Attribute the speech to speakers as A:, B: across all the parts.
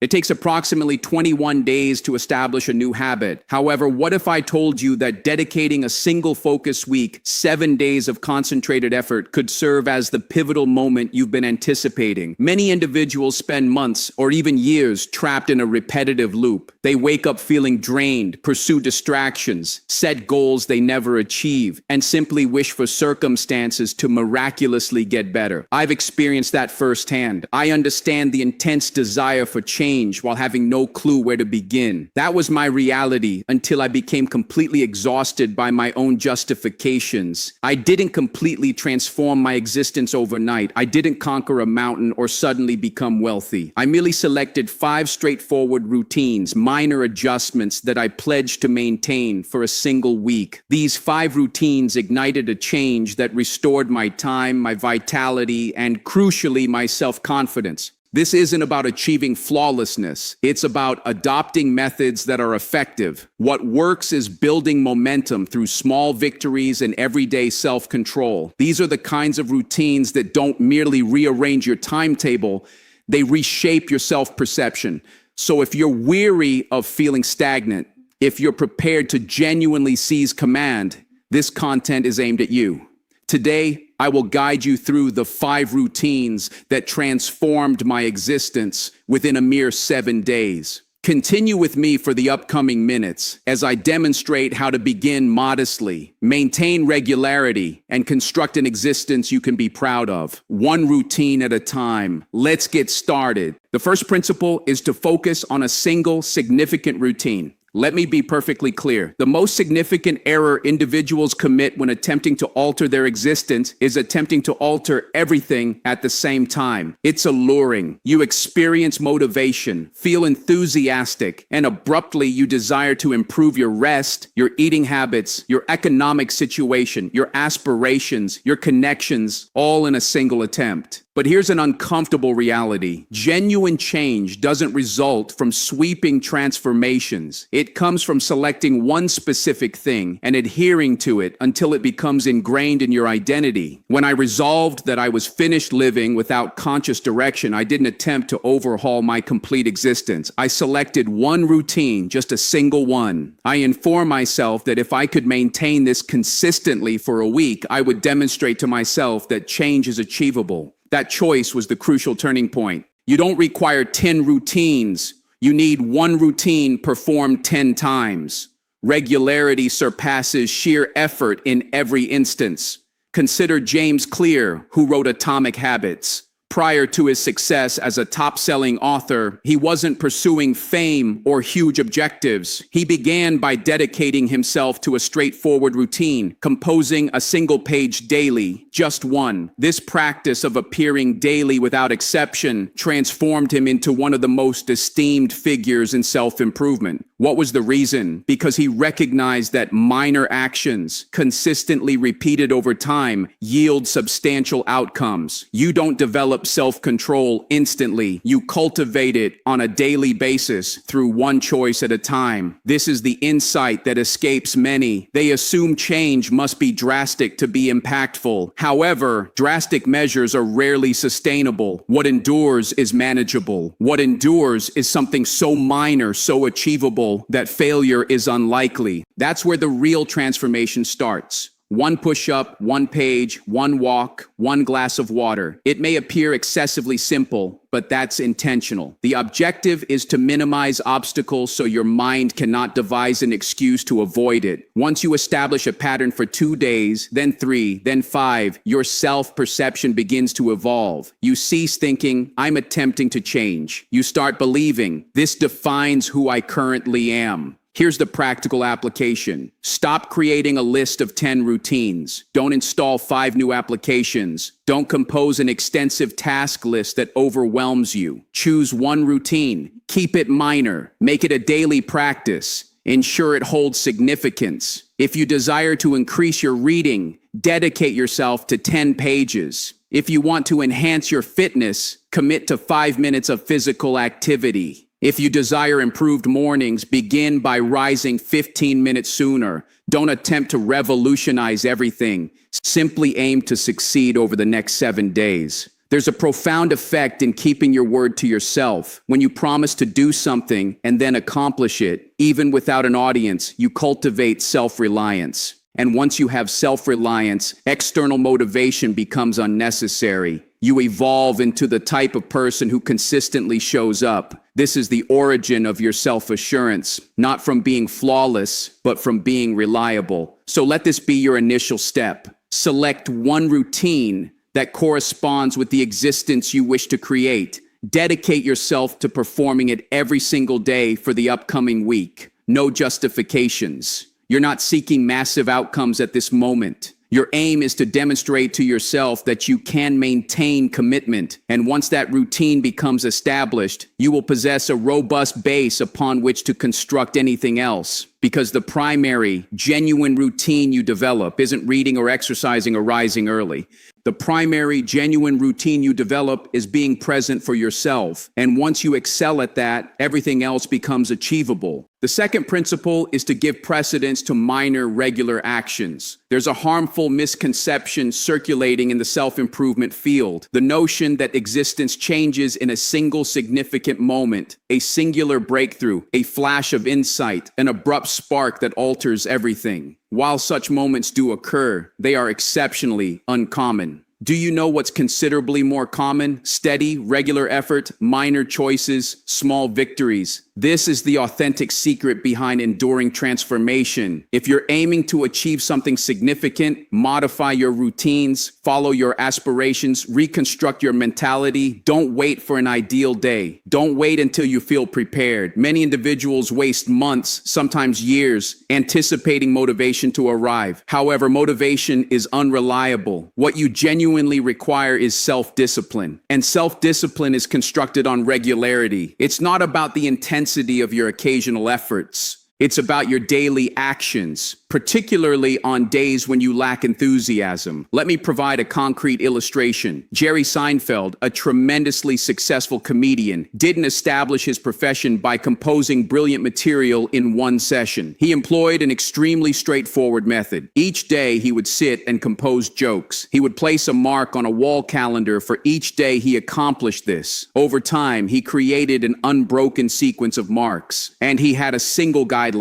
A: It takes approximately 21 days to establish a new habit. However, what if I told you that dedicating a single focus week, 7 days of concentrated effort, could serve as the pivotal moment you've been anticipating? Many individuals spend months or even years trapped in a repetitive loop. They wake up feeling drained, pursue distractions, set goals they never achieve, and simply wish for circumstances to miraculously get better. I've experienced that firsthand. I understand the intense desire for change while having no clue where to begin. That was my reality until I became completely exhausted by my own justifications. I didn't completely transform my existence overnight. I didn't conquer a mountain or suddenly become wealthy. I merely selected 5 straightforward routines, minor adjustments that I pledged to maintain for a single week. These 5 routines ignited a change that restored my time, my vitality, and crucially, my self-confidence. This isn't about achieving flawlessness. It's about adopting methods that are effective. What works is building momentum through small victories and everyday self-control. These are the kinds of routines that don't merely rearrange your timetable, they reshape your self-perception. So if you're weary of feeling stagnant, if you're prepared to genuinely seize command, this content is aimed at you. Today, I will guide you through the 5 routines that transformed my existence within a mere 7 days. Continue with me for the upcoming minutes as I demonstrate how to begin modestly, maintain regularity, and construct an existence you can be proud of. One routine at a time. Let's get started. The first principle is to focus on a single significant routine. Let me be perfectly clear. The most significant error individuals commit when attempting to alter their existence is attempting to alter everything at the same time. It's alluring. You experience motivation, feel enthusiastic, and abruptly you desire to improve your rest, your eating habits, your economic situation, your aspirations, your connections, all in a single attempt. But here's an uncomfortable reality. Genuine change doesn't result from sweeping transformations. It comes from selecting one specific thing and adhering to it until it becomes ingrained in your identity. When I resolved that I was finished living without conscious direction, I didn't attempt to overhaul my complete existence. I selected one routine, just a single one. I informed myself that if I could maintain this consistently for a week, I would demonstrate to myself that change is achievable. That choice was the crucial turning point. You don't require 10 routines. You need one routine performed 10 times. Regularity surpasses sheer effort in every instance. Consider James Clear, who wrote Atomic Habits. Prior to his success as a top-selling author, he wasn't pursuing fame or huge objectives. He began by dedicating himself to a straightforward routine, composing a single page daily, just one. This practice of appearing daily without exception transformed him into one of the most esteemed figures in self-improvement. What was the reason? Because he recognized that minor actions, consistently repeated over time, yield substantial outcomes. You don't develop self-control instantly. You cultivate it on a daily basis through one choice at a time. This is the insight that escapes many. They assume change must be drastic to be impactful. However, drastic measures are rarely sustainable. What endures is manageable. What endures is something so minor, so achievable, that failure is unlikely. That's where the real transformation starts. One push-up, one page, one walk, one glass of water. It may appear excessively simple, but that's intentional. The objective is to minimize obstacles so your mind cannot devise an excuse to avoid it. Once you establish a pattern for 2 days, then 3, then 5, your self-perception begins to evolve. You cease thinking, I'm attempting to change. You start believing, this defines who I currently am. Here's the practical application. Stop creating a list of 10 routines. Don't install 5 new applications. Don't compose an extensive task list that overwhelms you. Choose one routine. Keep it minor. Make it a daily practice. Ensure it holds significance. If you desire to increase your reading, dedicate yourself to 10 pages. If you want to enhance your fitness, commit to 5 minutes of physical activity. If you desire improved mornings, begin by rising 15 minutes sooner. Don't attempt to revolutionize everything. Simply aim to succeed over the next 7 days. There's a profound effect in keeping your word to yourself. When you promise to do something and then accomplish it, even without an audience, you cultivate self-reliance. And once you have self-reliance, external motivation becomes unnecessary. You evolve into the type of person who consistently shows up. This is the origin of your self-assurance, not from being flawless, but from being reliable. So let this be your initial step. Select one routine that corresponds with the existence you wish to create. Dedicate yourself to performing it every single day for the upcoming week. No justifications. You're not seeking massive outcomes at this moment. Your aim is to demonstrate to yourself that you can maintain commitment. And once that routine becomes established, you will possess a robust base upon which to construct anything else. Because the primary, genuine routine you develop isn't reading or exercising or rising early. The primary, genuine routine you develop is being present for yourself. And once you excel at that, everything else becomes achievable. The second principle is to give precedence to minor, regular actions. There's a harmful misconception circulating in the self-improvement field. The notion that existence changes in a single significant moment, a singular breakthrough, a flash of insight, an abrupt spark that alters everything. While such moments do occur, they are exceptionally uncommon. Do you know what's considerably more common? Steady, regular effort, minor choices, small victories. This is the authentic secret behind enduring transformation. If you're aiming to achieve something significant, modify your routines, follow your aspirations, reconstruct your mentality. Don't wait for an ideal day. Don't wait until you feel prepared. Many individuals waste months, sometimes years, anticipating motivation to arrive. However, motivation is unreliable. What you genuinely require is self-discipline. And self-discipline is constructed on regularity. It's not about the intensity of your occasional efforts. It's about your daily actions, particularly on days when you lack enthusiasm. Let me provide a concrete illustration. Jerry Seinfeld, a tremendously successful comedian, didn't establish his profession by composing brilliant material in one session. He employed an extremely straightforward method. Each day he would sit and compose jokes. He would place a mark on a wall calendar for each day he accomplished this. Over time, he created an unbroken sequence of marks, and he had a single guideline.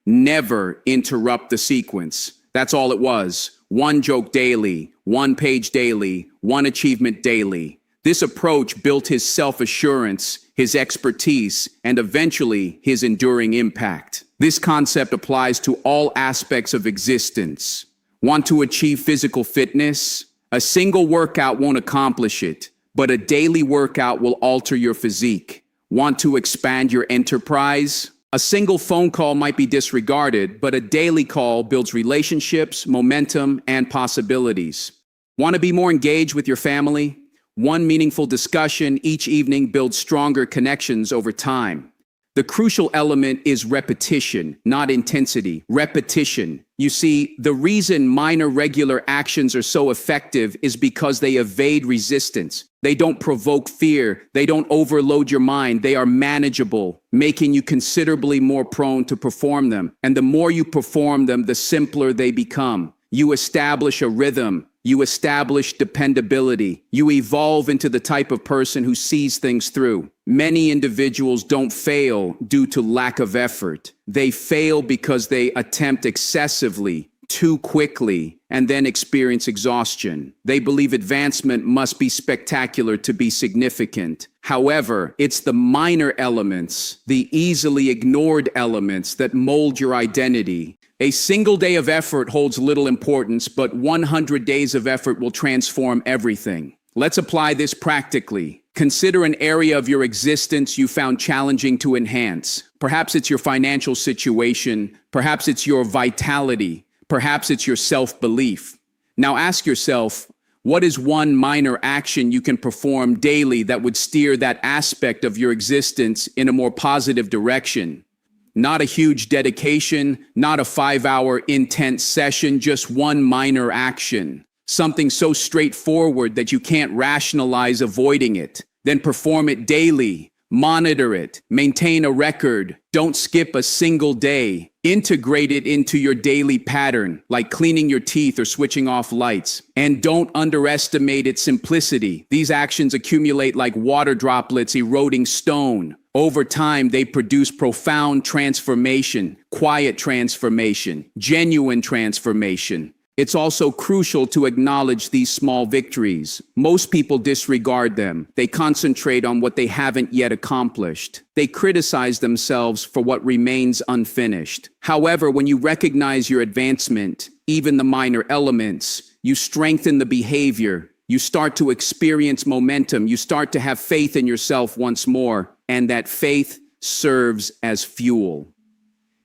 A: Never interrupt the sequence. That's all it was. One joke daily, one page daily, one achievement daily. This approach built his self-assurance, his expertise, and eventually his enduring impact. This concept applies to all aspects of existence. Want to achieve physical fitness? A single workout won't accomplish it, but a daily workout will alter your physique. Want to expand your enterprise? A single phone call might be disregarded, but a daily call builds relationships, momentum, and possibilities. Want to be more engaged with your family? One meaningful discussion each evening builds stronger connections over time. The crucial element is repetition, not intensity. Repetition. You see, the reason minor regular actions are so effective is because they evade resistance. They don't provoke fear. They don't overload your mind. They are manageable, making you considerably more prone to perform them. And the more you perform them, the simpler they become. You establish a rhythm. You establish dependability. You evolve into the type of person who sees things through. Many individuals don't fail due to lack of effort. They fail because they attempt excessively, too quickly, and then experience exhaustion. They believe advancement must be spectacular to be significant. However, it's the minor elements, the easily ignored elements that mold your identity. A single day of effort holds little importance, but 100 days of effort will transform everything. Let's apply this practically. Consider an area of your existence you found challenging to enhance. Perhaps it's your financial situation. Perhaps it's your vitality. Perhaps it's your self-belief. Now ask yourself, what is one minor action you can perform daily that would steer that aspect of your existence in a more positive direction? Not a huge dedication, not a 5-hour intense session, just one minor action. Something so straightforward that you can't rationalize avoiding it. Then perform it daily. Monitor it. Maintain a record. Don't skip a single day. Integrate it into your daily pattern, like cleaning your teeth or switching off lights. And don't underestimate its simplicity. These actions accumulate like water droplets eroding stone. Over time, they produce profound transformation, quiet transformation, genuine transformation. It's also crucial to acknowledge these small victories. Most people disregard them. They concentrate on what they haven't yet accomplished. They criticize themselves for what remains unfinished. However, when you recognize your advancement, even the minor elements, you strengthen the behavior. You start to experience momentum. You start to have faith in yourself once more, and that faith serves as fuel.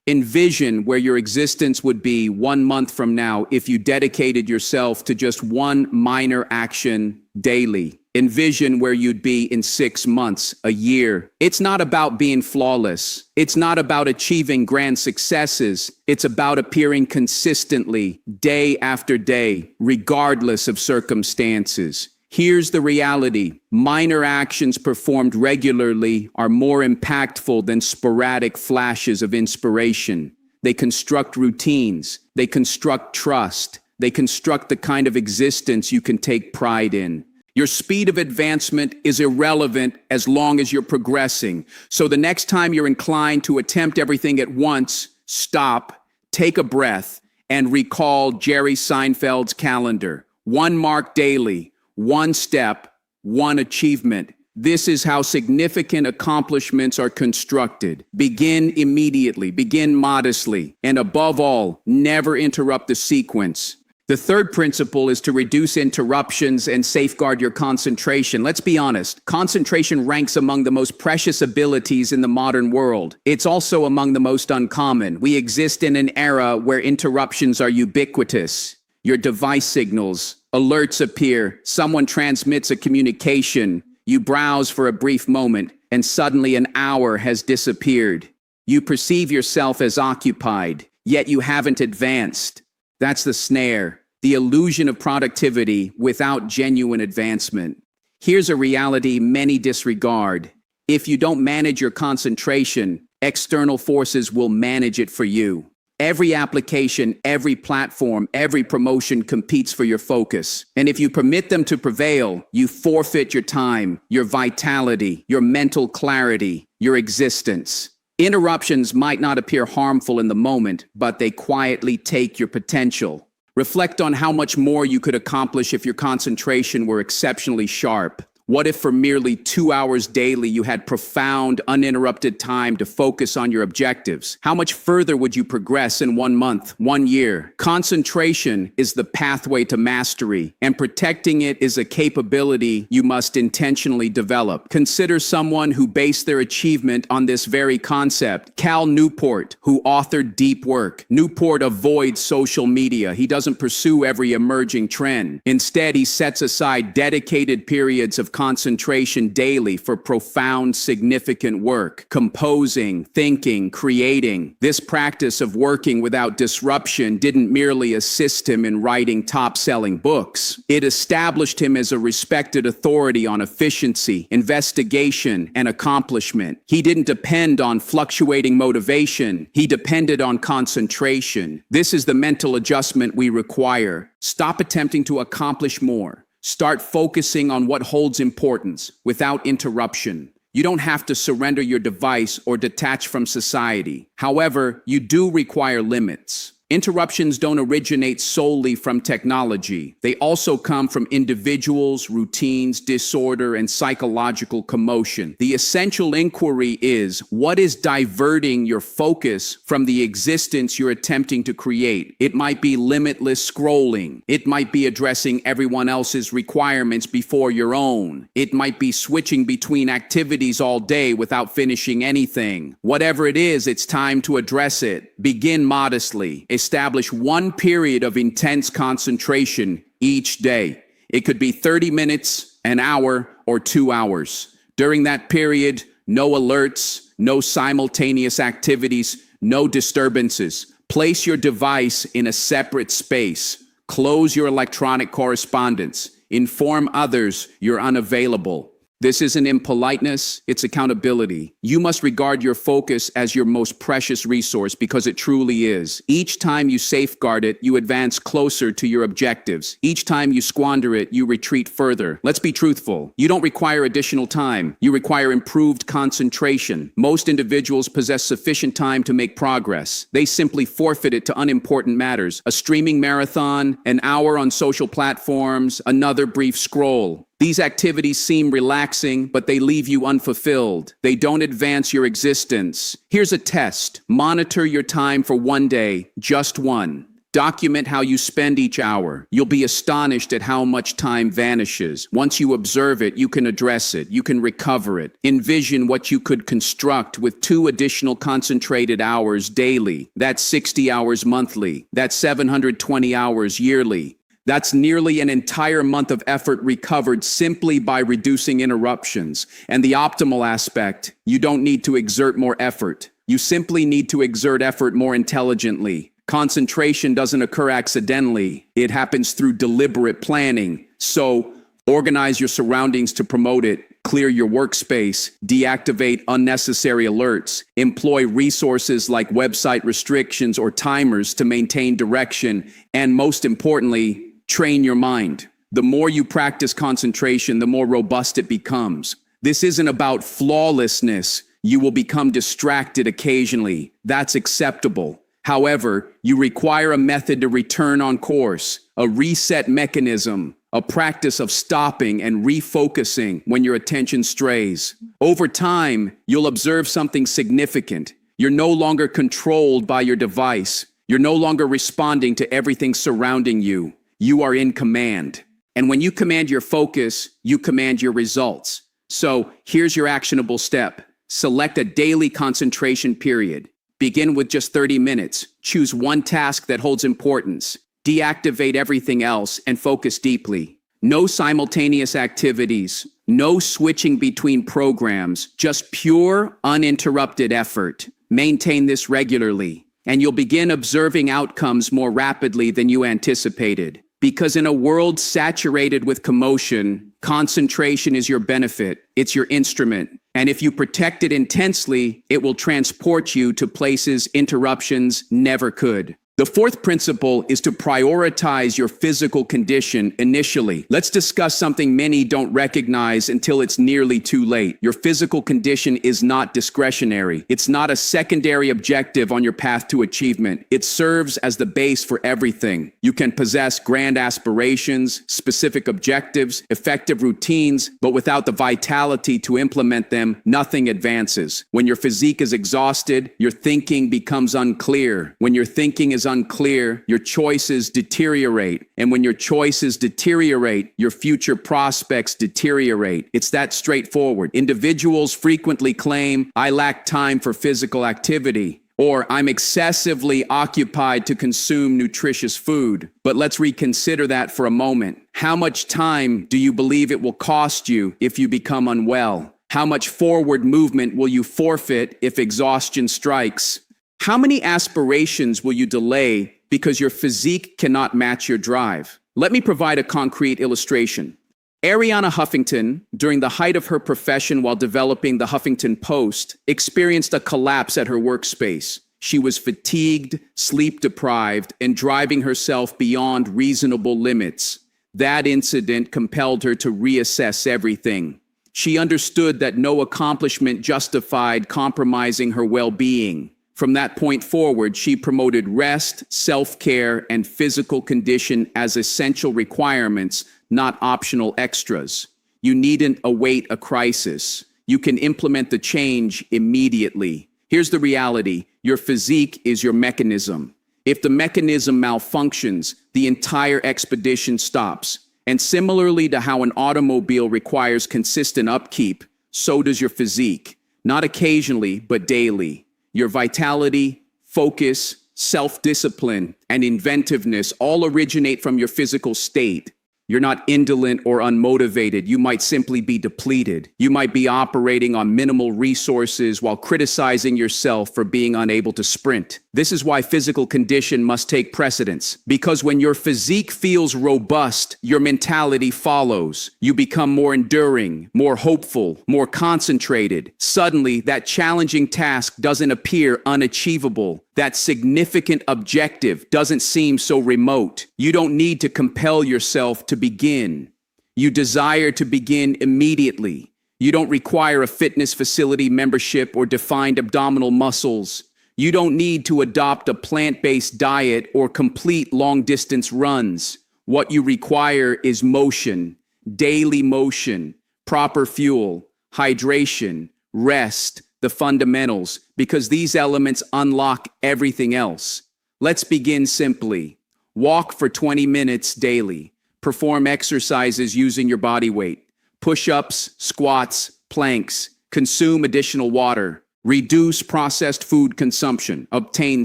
A: Envision where your existence would be 1 month from now if you dedicated yourself to just one minor action daily. Envision where you'd be in 6 months, a year. It's not about being flawless. It's not about achieving grand successes. It's about appearing consistently, day after day, regardless of circumstances. Here's the reality. Minor actions performed regularly are more impactful than sporadic flashes of inspiration. They construct routines. They construct trust. They construct the kind of existence you can take pride in. Your speed of advancement is irrelevant as long as you're progressing. So the next time you're inclined to attempt everything at once, stop, take a breath, and recall Jerry Seinfeld's calendar. 1 mark daily. 1 step, 1 achievement. This is how significant accomplishments are constructed. Begin immediately, begin modestly, and above all, never interrupt the sequence. The third principle is to reduce interruptions and safeguard your concentration. Let's be honest, concentration ranks among the most precious abilities in the modern world. It's also among the most uncommon. We exist in an era where interruptions are ubiquitous. Your device signals, alerts appear, someone transmits a communication, you browse for a brief moment, and suddenly an hour has disappeared. You perceive yourself as occupied, yet you haven't advanced. That's the snare, the illusion of productivity without genuine advancement. Here's a reality many disregard. If you don't manage your concentration, external forces will manage it for you. Every application, every platform, every promotion competes for your focus. And if you permit them to prevail, you forfeit your time, your vitality, your mental clarity, your existence. Interruptions might not appear harmful in the moment, but they quietly take your potential. Reflect on how much more you could accomplish if your concentration were exceptionally sharp. What if for merely 2 hours daily you had profound, uninterrupted time to focus on your objectives? How much further would you progress in 1 month, 1 year? Concentration is the pathway to mastery, and protecting it is a capability you must intentionally develop. Consider someone who based their achievement on this very concept. Cal Newport, who authored Deep Work. Newport avoids social media. He doesn't pursue every emerging trend. Instead, he sets aside dedicated periods of concentration daily for profound, significant work, composing, thinking, creating. This practice of working without disruption didn't merely assist him in writing top-selling books. It established him as a respected authority on efficiency, investigation, and accomplishment. He didn't depend on fluctuating motivation. He depended on concentration. This is the mental adjustment we require. Stop attempting to accomplish more. Start focusing on what holds importance without interruption. You don't have to surrender your device or detach from society. However, you do require limits. Interruptions don't originate solely from technology. They also come from individuals, routines, disorder, and psychological commotion. The essential inquiry is, what is diverting your focus from the existence you're attempting to create? It might be limitless scrolling. It might be addressing everyone else's requirements before your own. It might be switching between activities all day without finishing anything. Whatever it is, it's time to address it. Begin modestly. Establish 1 period of intense concentration each day. It could be 30 minutes, an hour, or 2 hours. During that period, no alerts, no simultaneous activities, no disturbances. Place your device in a separate space. Close your electronic correspondence. Inform others you're unavailable. This isn't impoliteness, it's accountability. You must regard your focus as your most precious resource because it truly is. Each time you safeguard it, you advance closer to your objectives. Each time you squander it, you retreat further. Let's be truthful. You don't require additional time. You require improved concentration. Most individuals possess sufficient time to make progress. They simply forfeit it to unimportant matters. A streaming marathon, an hour on social platforms, another brief scroll. These activities seem relaxing, but they leave you unfulfilled. They don't advance your existence. Here's a test. Monitor your time for one day, just one. Document how you spend each hour. You'll be astonished at how much time vanishes. Once you observe it, you can address it. You can recover it. Envision what you could construct with 2 additional concentrated hours daily. That's 60 hours monthly. That's 720 hours yearly. That's nearly an entire month of effort recovered simply by reducing interruptions. And the optimal aspect, you don't need to exert more effort. You simply need to exert effort more intelligently. Concentration doesn't occur accidentally. It happens through deliberate planning. So, organize your surroundings to promote it. Clear your workspace, deactivate unnecessary alerts, employ resources like website restrictions or timers to maintain direction, and most importantly, train your mind. The more you practice concentration, the more robust it becomes. This isn't about flawlessness. You will become distracted occasionally. That's acceptable. However, you require a method to return on course, a reset mechanism, a practice of stopping and refocusing when your attention strays. Over time, you'll observe something significant. You're no longer controlled by your device. You're no longer responding to everything surrounding you. You are in command. And when you command your focus, you command your results. So here's your actionable step. Select a daily concentration period. Begin with just 30 minutes. Choose one task that holds importance. Deactivate everything else and focus deeply. No simultaneous activities. No switching between programs. Just pure, uninterrupted effort. Maintain this regularly, and you'll begin observing outcomes more rapidly than you anticipated. Because in a world saturated with commotion, concentration is your benefit. It's your instrument. And if you protect it intensely, it will transport you to places interruptions never could. The fourth principle is to prioritize your physical condition initially. Let's discuss something many don't recognize until it's nearly too late. Your physical condition is not discretionary. It's not a secondary objective on your path to achievement. It serves as the base for everything. You can possess grand aspirations, specific objectives, effective routines, but without the vitality to implement them, nothing advances. When your physique is exhausted, your thinking becomes unclear. When your thinking is unclear, your choices deteriorate. And when your choices deteriorate, your future prospects deteriorate. It's that straightforward. Individuals frequently claim, "I lack time for physical activity," or "I'm excessively occupied to consume nutritious food." But let's reconsider that for a moment. How much time do you believe it will cost you if you become unwell? How much forward movement will you forfeit if exhaustion strikes? How many aspirations will you delay because your physique cannot match your drive? Let me provide a concrete illustration. Arianna Huffington, during the height of her profession while developing the Huffington Post, experienced a collapse at her workspace. She was fatigued, sleep-deprived, and driving herself beyond reasonable limits. That incident compelled her to reassess everything. She understood that no accomplishment justified compromising her well-being. From that point forward, she promoted rest, self-care, and physical condition as essential requirements, not optional extras. You needn't await a crisis. You can implement the change immediately. Here's the reality. Your physique is your mechanism. If the mechanism malfunctions, the entire expedition stops. And similarly to how an automobile requires consistent upkeep, so does your physique. Not occasionally, but daily. Your vitality, focus, self-discipline, and inventiveness all originate from your physical state. You're not indolent or unmotivated. You might simply be depleted. You might be operating on minimal resources while criticizing yourself for being unable to sprint. This is why physical condition must take precedence. Because when your physique feels robust, your mentality follows. You become more enduring, more hopeful, more concentrated. Suddenly, that challenging task doesn't appear unachievable. That significant objective doesn't seem so remote. You don't need to compel yourself to begin. You desire to begin immediately. You don't require a fitness facility membership or defined abdominal muscles. You don't need to adopt a plant-based diet or complete long-distance runs. What you require is motion, daily motion, proper fuel, hydration, rest, the fundamentals, because these elements unlock everything else. Let's begin simply. Walk for 20 minutes daily. Perform exercises using your body weight. Push-ups, squats, planks. Consume additional water. Reduce processed food consumption. Obtain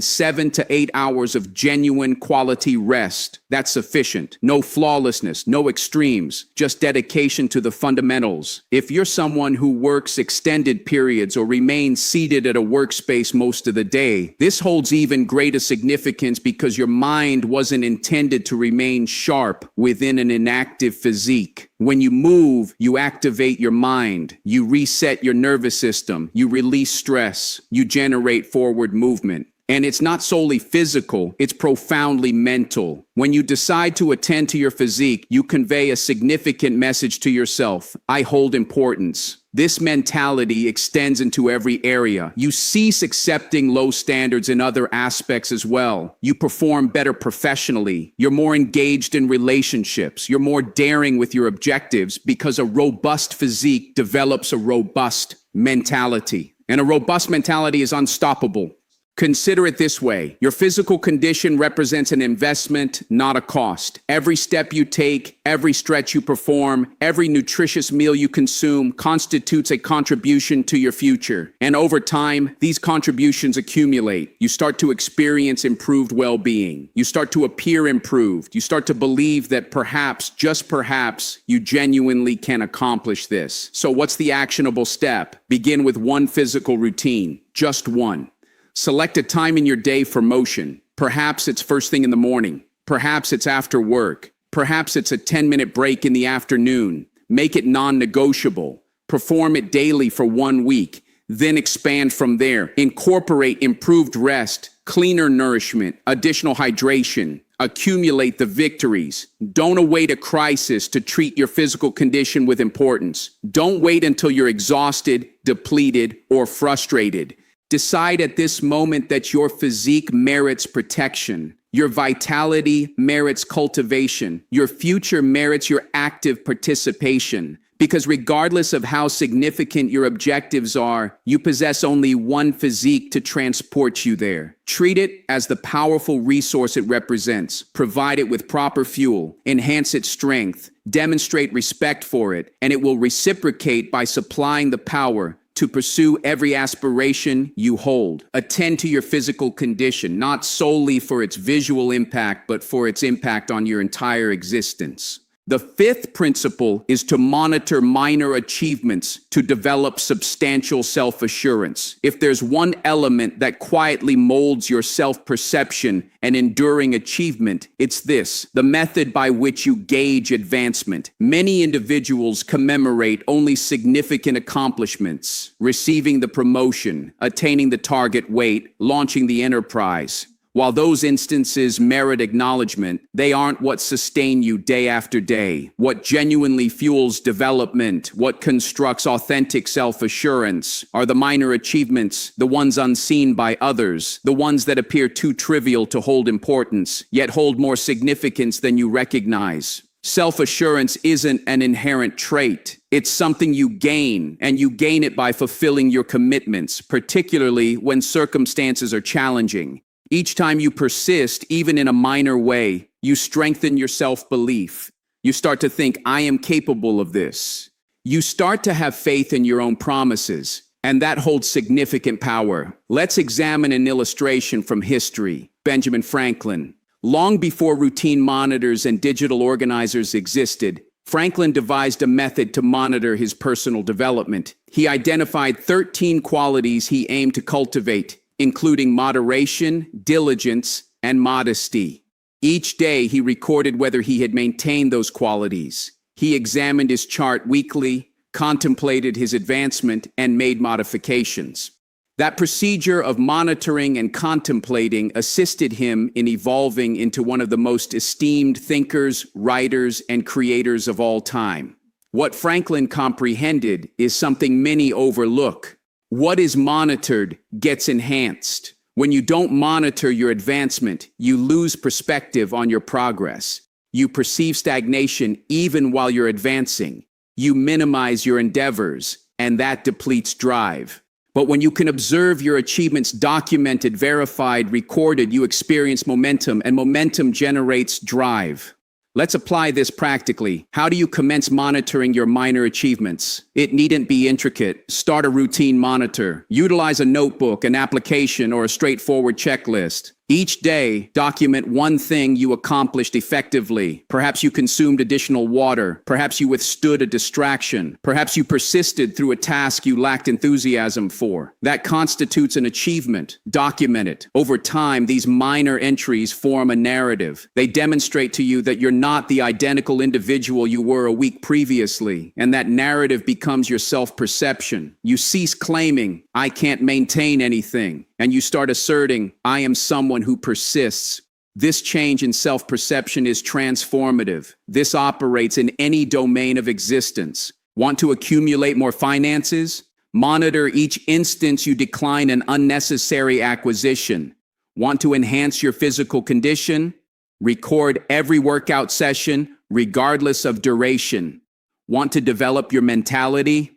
A: 7 to 8 hours of genuine quality rest. That's sufficient. No flawlessness, no extremes, just dedication to the fundamentals. If you're someone who works extended periods or remains seated at a workspace most of the day, this holds even greater significance because your mind wasn't intended to remain sharp within an inactive physique. When you move, you activate your mind, you reset your nervous system, you release stress, you generate forward movement. And it's not solely physical, it's profoundly mental. When you decide to attend to your physique, you convey a significant message to yourself. I hold importance. This mentality extends into every area. You cease accepting low standards in other aspects as well. You perform better professionally. You're more engaged in relationships. You're more daring with your objectives because a robust physique develops a robust mentality. And a robust mentality is unstoppable. Consider it this way. Your physical condition represents an investment, not a cost. Every step you take, every stretch you perform, every nutritious meal you consume constitutes a contribution to your future. And over time, these contributions accumulate. You start to experience improved well-being. You start to appear improved. You start to believe that perhaps, just perhaps, you genuinely can accomplish this. So what's the actionable step? Begin with one physical routine, just one. Select a time in your day for motion. Perhaps it's first thing in the morning. Perhaps it's after work. Perhaps it's a 10-minute break in the afternoon. Make it non-negotiable. Perform it daily for 1 week. Then expand from there. Incorporate improved rest, cleaner nourishment, additional hydration. Accumulate the victories. Don't await a crisis to treat your physical condition with importance. Don't wait until you're exhausted, depleted, or frustrated. Decide at this moment that your physique merits protection. Your vitality merits cultivation. Your future merits your active participation. Because regardless of how significant your objectives are, you possess only one physique to transport you there. Treat it as the powerful resource it represents. Provide it with proper fuel. Enhance its strength. Demonstrate respect for it, and it will reciprocate by supplying the power to pursue every aspiration you hold. Attend to your physical condition, not solely for its visual impact, but for its impact on your entire existence. The fifth principle is to monitor minor achievements to develop substantial self-assurance. If there's one element that quietly molds your self-perception and enduring achievement, it's this: the method by which you gauge advancement. Many individuals commemorate only significant accomplishments: receiving the promotion, attaining the target weight, launching the enterprise. While those instances merit acknowledgement, they aren't what sustain you day after day. What genuinely fuels development, what constructs authentic self-assurance, are the minor achievements, the ones unseen by others, the ones that appear too trivial to hold importance, yet hold more significance than you recognize. Self-assurance isn't an inherent trait. It's something you gain, and you gain it by fulfilling your commitments, particularly when circumstances are challenging. Each time you persist, even in a minor way, you strengthen your self-belief. You start to think, I am capable of this. You start to have faith in your own promises, and that holds significant power. Let's examine an illustration from history. Benjamin Franklin. Long before routine monitors and digital organizers existed, Franklin devised a method to monitor his personal development. He identified 13 qualities he aimed to cultivate, including moderation, diligence, and modesty. Each day, he recorded whether he had maintained those qualities. He examined his chart weekly, contemplated his advancement, and made modifications. That procedure of monitoring and contemplating assisted him in evolving into one of the most esteemed thinkers, writers, and creators of all time. What Franklin comprehended is something many overlook. What is monitored gets enhanced. When you don't monitor your advancement, you lose perspective on your progress. You perceive stagnation even while you're advancing. You minimize your endeavors, and that depletes drive. But when you can observe your achievements documented, verified, recorded, you experience momentum, and momentum generates drive. Let's apply this practically. How do you commence monitoring your minor achievements? It needn't be intricate. Start a routine monitor. Utilize a notebook, an application, or a straightforward checklist. Each day, document one thing you accomplished effectively. Perhaps you consumed additional water. Perhaps you withstood a distraction. Perhaps you persisted through a task you lacked enthusiasm for. That constitutes an achievement. Document it. Over time, these minor entries form a narrative. They demonstrate to you that you're not the identical individual you were a week previously, and that narrative becomes your self-perception. You cease claiming, "I can't maintain anything," and you start asserting, "I am someone who persists." This change in self-perception is transformative. This operates in any domain of existence. Want to accumulate more finances? Monitor each instance you decline an unnecessary acquisition. Want to enhance your physical condition? Record every workout session, regardless of duration. Want to develop your mentality?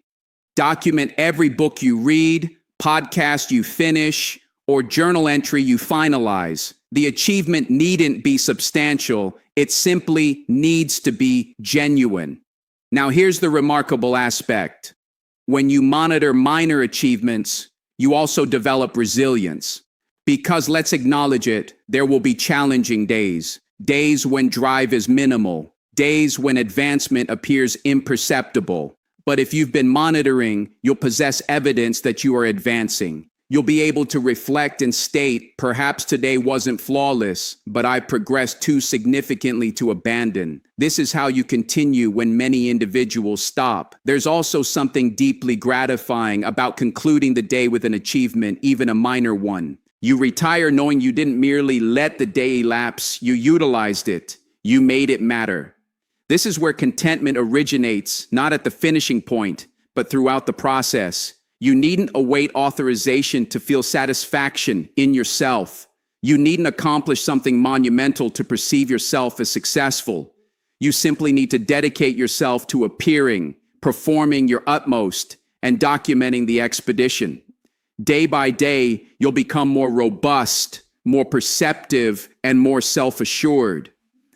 A: Document every book you read, podcast you finish, or journal entry you finalize. The achievement needn't be substantial. It simply needs to be genuine. Now, here's the remarkable aspect. When you monitor minor achievements, you also develop resilience. Because let's acknowledge it, there will be challenging days. Days when drive is minimal. Days when advancement appears imperceptible. But if you've been monitoring, you'll possess evidence that you are advancing. You'll be able to reflect and state, perhaps today wasn't flawless, but I progressed too significantly to abandon. This is how you continue when many individuals stop. There's also something deeply gratifying about concluding the day with an achievement, even a minor one. You retire knowing you didn't merely let the day elapse, you utilized it. You made it matter. This is where contentment originates, not at the finishing point, but throughout the process. You needn't await authorization to feel satisfaction in yourself. You needn't accomplish something monumental to perceive yourself as successful. You simply need to dedicate yourself to appearing, performing your utmost, and documenting the expedition. Day by day, you'll become more robust, more perceptive, and more self-assured.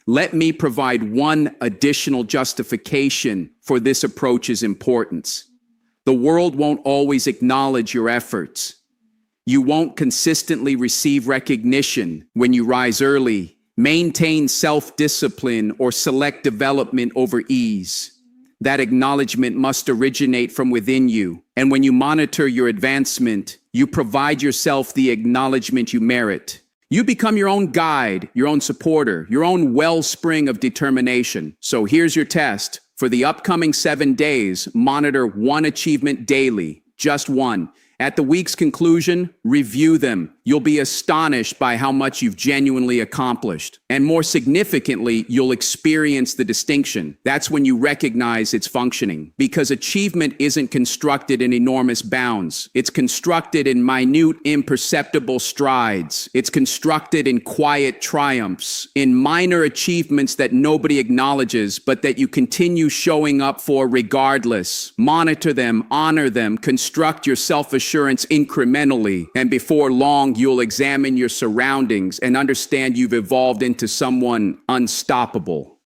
A: Let me provide one additional justification for this approach's importance. The world won't always acknowledge your efforts. You won't consistently receive recognition when you rise early, maintain self-discipline, or select development over ease. That acknowledgement must originate from within you. And when you monitor your advancement, you provide yourself the acknowledgement you merit. You become your own guide, your own supporter, your own wellspring of determination. So here's your test. For the upcoming 7 days, monitor one achievement daily, just one. At the week's conclusion, review them. You'll be astonished by how much you've genuinely accomplished. And more significantly, you'll experience the distinction. That's when you recognize its functioning. Because achievement isn't constructed in enormous bounds. It's constructed in minute, imperceptible strides. It's constructed in quiet triumphs, in minor achievements that nobody acknowledges, but that you continue showing up for regardless. Monitor them, honor them, construct your self-assurance incrementally, and before long, you'll examine your surroundings and understand you've evolved into someone unstoppable.